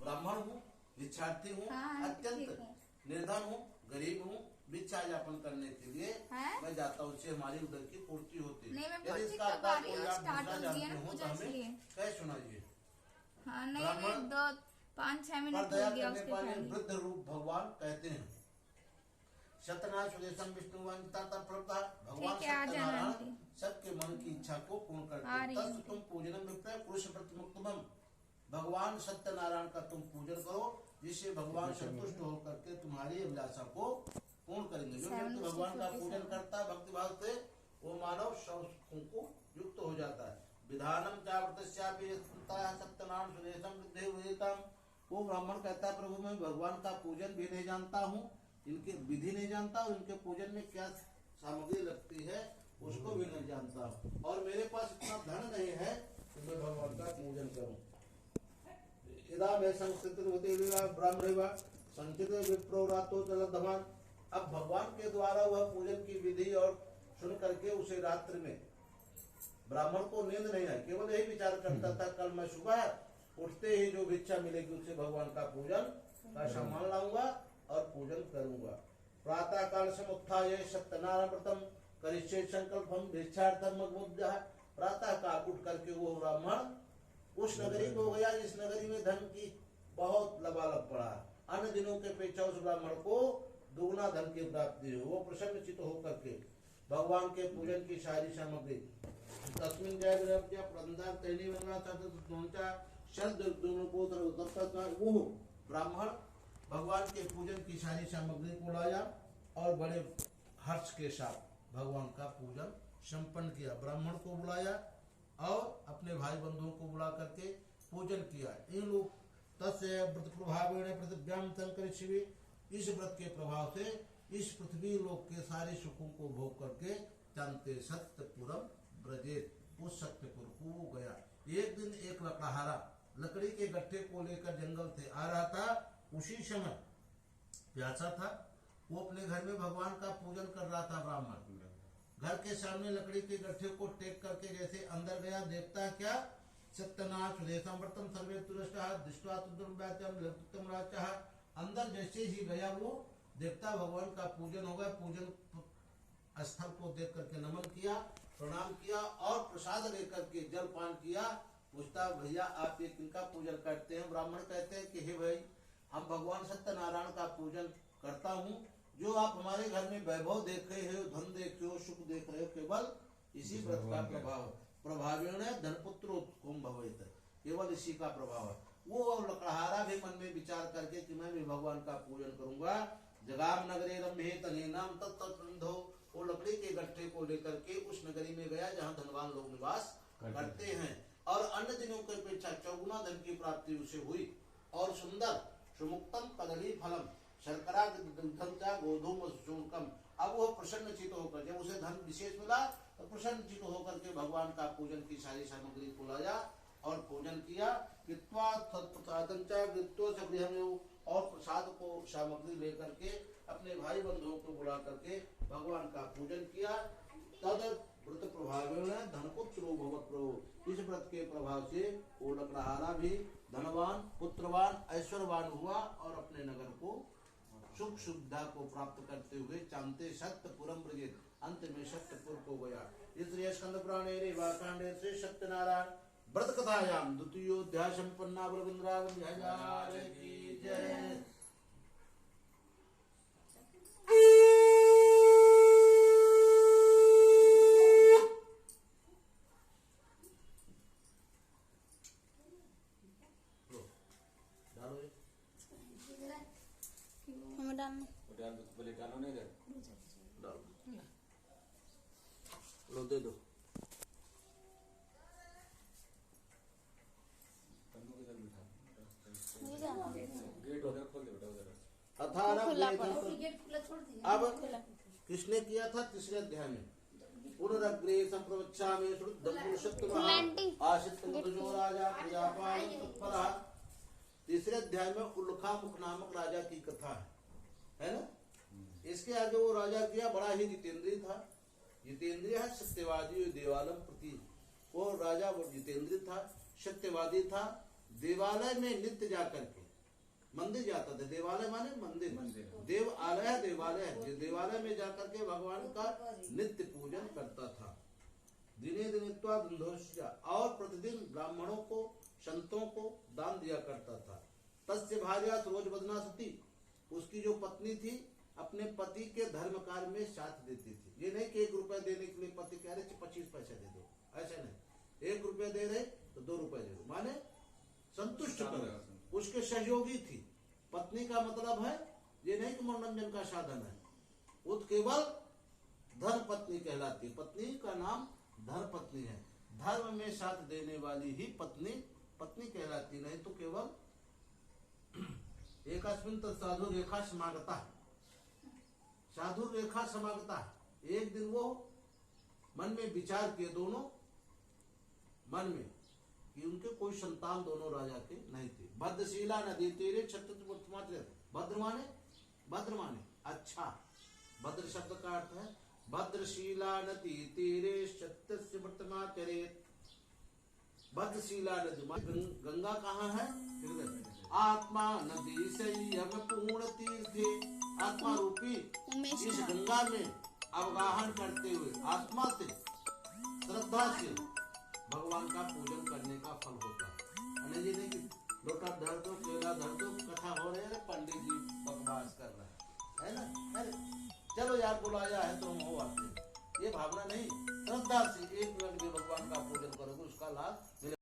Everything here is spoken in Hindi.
ब्राह्मण हूँ, भिक्षार्थी हूँ, अत्यंत निर्धन हूँ, गरीब हूँ, भिक्षा यापन करने के लिए मैं जाता हूँ, उससे हमारी उधर की पूर्ति होती है। यदि इसका अर्थ कोई आप दूसरा जानते हो तो हमें कह सुनाइए। ब्राह्मण 5-6 मिनट पर दया करने वाले वृद्ध रूप भगवान कहते हैं। सत्यनारायण सुदेशम विष्णु भगवान सत्यनारायण सबके मन की इच्छा को पूर्ण करते हैं। तुम पूजनम विप्र पुरुष प्रतिमुक्तमम, भगवान सत्यनारायण का तुम पूजन करो, जिससे भगवान संतुष्ट होकर के तुम्हारी अभिलाषा को पूर्ण करेंगे। जो व्यक्ति भगवान का पूजन करता है भक्ति भाव से, वो मानव सब सुखों को युक्त हो जाता है। विधानम चावृतस्यापि सत्यनारायण सुदेशम विद्येतम, वो ब्राह्मण कहता है प्रभु मैं भगवान का पूजन भी नहीं जानता हूँ, इनके विधि नहीं जानता हूँ, इनके पूजन में क्या सामग्री लगती है उसको भी नहीं जानता, और मेरे पास इतना धन नहीं है कि मैं भगवान का पूजन करूँ। यदा मैं संस्कृत होते ब्राह्मण संचित विप्रोरातो जलधमान, अब भगवान के द्वारा वह पूजन की विधि और सुन करके उसे रात्रि में ब्राह्मण को नींद नहीं आई, केवल यही विचार करता था कल मैं सुबह उठते ही जो भिक्षा मिलेगी उससे भगवान का पूजन का सामान लाऊंगा और पूजन करूंगा। प्रातः काल समुत्थाय सत्यनारायण व्रतम करिष्ये संकल्पम भिक्षार्थम मग्मुग्धः, प्रातः काल उठ करके वो ब्राह्मण उस नगरी को गया जिस नगरी में धन की बहुत लबालब पड़ा। अन्य दिनों के अपेक्षा उस ब्राह्मण को दुगना धन की प्राप्ति हुई। वो प्रसन्नचित्त होकर के भगवान के पूजन की सारी सामग्री तस्मिन जय वो ब्राह्मण भगवान के पूजन की सारी सामग्री को लाया और बड़े हर्ष के साथ भगवान का पूजन संपन्न किया। ब्राह्मण को बुलाया और अपने भाई बंधुओं को बुला करके पूजन किया। इन लोग तस्य व्रत प्रभावेण पृथिव्याम संकरिष्यति, इस व्रत के प्रभाव से इस पृथ्वी लोक के सारे सुखों को भोग करके चांते सत्यपुरम ब्रजेत, उस सत्यपुर को गया। एक दिन एक लकड़हारा लकड़ी के गट्ठे को लेकर जंगल से आ रहा था। उसी समय प्यासा था, वो अपने घर में भगवान का पूजन कर रहा था। ब्राह्मण घर के सामने लकड़ी के गट्ठे को टेक करके जैसे अंदर गया, देखता क्या सत्यनारायण सुदेशम व्रतम सर्वे तुरष्टः दृष्ट्वा तुम लब्धुम राचः, अंदर जैसे ही गया वो देखता भगवान का पूजन होगा। पूजन स्थल को देख करके नमन किया, प्रणाम किया और प्रसाद लेकर के जल पान किया। पूछता भैया आप ये किनका पूजन करते हैं? ब्राह्मण कहते हैं कि हे भाई हम भगवान सत्यनारायण का पूजन करता हूँ। जो आप हमारे घर में वैभव देख रहे हो, धन देख रहे हो, सुख देख रहे हो, केवल इसी व्रत का प्रभाव है। प्रभावेण धनपुत्रो भवेत, केवल इसी का प्रभाव है। वो लकड़हारा भी मन में विचार करके कि मैं भी भगवान का पूजन करूंगा। जगाम नगरे रम्ये तनेनाम तत्तंधो, वो लकड़ी के गट्ठे को लेकर के उस नगरी में गया जहाँ धनवान लोग निवास करते हैं, और अन्य दिनों की अपेक्षा चौगुना धन की प्राप्ति उसे हुई। और सुंदर सुमुक्तम कदली फलम शर्करा गोधूम चूर्णकम, अब वो प्रसन्न चित्त होकर, जब उसे धन विशेष मिला तो प्रसन्न चित्त होकर के भगवान का पूजन की सारी सामग्री को लाया और पूजन किया। और प्रसाद को सामग्री लेकर के अपने भाई बंधुओं को बुला करके भगवान का पूजन किया। तद व्रत प्रभावेण धनपुत्रो भवत्, इस व्रत के प्रभाव से वो लकड़हारा भी धनवान, पुत्रवान, ऐश्वर्यवान हुआ और अपने नगर को सुख सुविधा को प्राप्त करते हुए चांते सत्यपुरम ब्रजेत, अंत में सत्यपुर को गया। इसलिए स्कंद पुराणे रेवाकांडे श्री सत्यनारायण व्रत कथायाम द्वितीयोध्याय संपन्ना वृंदावन की जय। लो दे दो। अब किसने किया था? तीसरे अध्याय में पुनरग्रे संप्रवक्षामि राजा प्रजापाल तत्परः। तीसरे अध्याय में उल्खा मुख नामक राजा की कथा है ना। इसके आगे वो राजा किया, बड़ा ही जितेंद्रिय था। जितेंद्रिय है सत्यवादी देवालय प्रति, वो राजा वो जितेंद्रिय था, सत्यवादी था। देवालय में नित्य जाकर के मंदिर जाता था। देवालय माने मंदिर, मंदिर। देव आलय देवालय है। ये देवालय में जाकर के भगवान का नित्य पूजन करता था। दिने दिनित्वा धुंधोष्य, और प्रतिदिन ब्राह्मणों को संतों को दान दिया करता था। तस्य भार्या रोज बदना सती, उसकी जो पत्नी थी अपने पति के धर्म कार्य में साथ देती थी। ये नहीं कि 1 रुपया देने के लिए पति कह रहे 25 पैसे दे दो, ऐसा नहीं। 1 रुपया दे रहे तो 2 रुपए दे दो, माने संतुष्ट करो। उसके सहयोगी थी। पत्नी का मतलब है ये नहीं कि मनोरंजन का साधन है, वो तो केवल धर्म पत्नी कहलाती है। पत्नी का नाम धर्म पत्नी है। धर्म में साथ देने वाली ही पत्नी पत्नी कहलाती, नहीं तो केवल एकस्मिन् तत् साधु रेखा समागता, साधु रेखा समागता। एक दिन वो मन में विचार किए, दोनों मन में, कि उनके कोई संतान दोनों राजा के नहीं थे। भद्रशिला नदी तीरे छत्र, भद्र माने अच्छा। भद्र शब्द का अर्थ है भद्रशिला नदी तीरे सत्यस्य वर्तमाचरेत। भद्रशिला नदी गंगा कहाँ है? आत्मा नदी संयम पूर्ण तीर्थे, आत्मा रूपी इस गंगा में अवगाहन करते हुए आत्मा से श्रद्धा से भगवान का पूजन करने का फल होता है। ये नहीं कि लोटा धर दो, केला धर दो, कथा हो रही है, पंडित जी बकवास कर रहा है ना। अरे चलो यार बुलाया है तो हम हो आते हैं, ये भावना नहीं। श्रद्धा से 1 मिनट भी भगवान का पूजन करोगे उसका लाभ मिलेगा।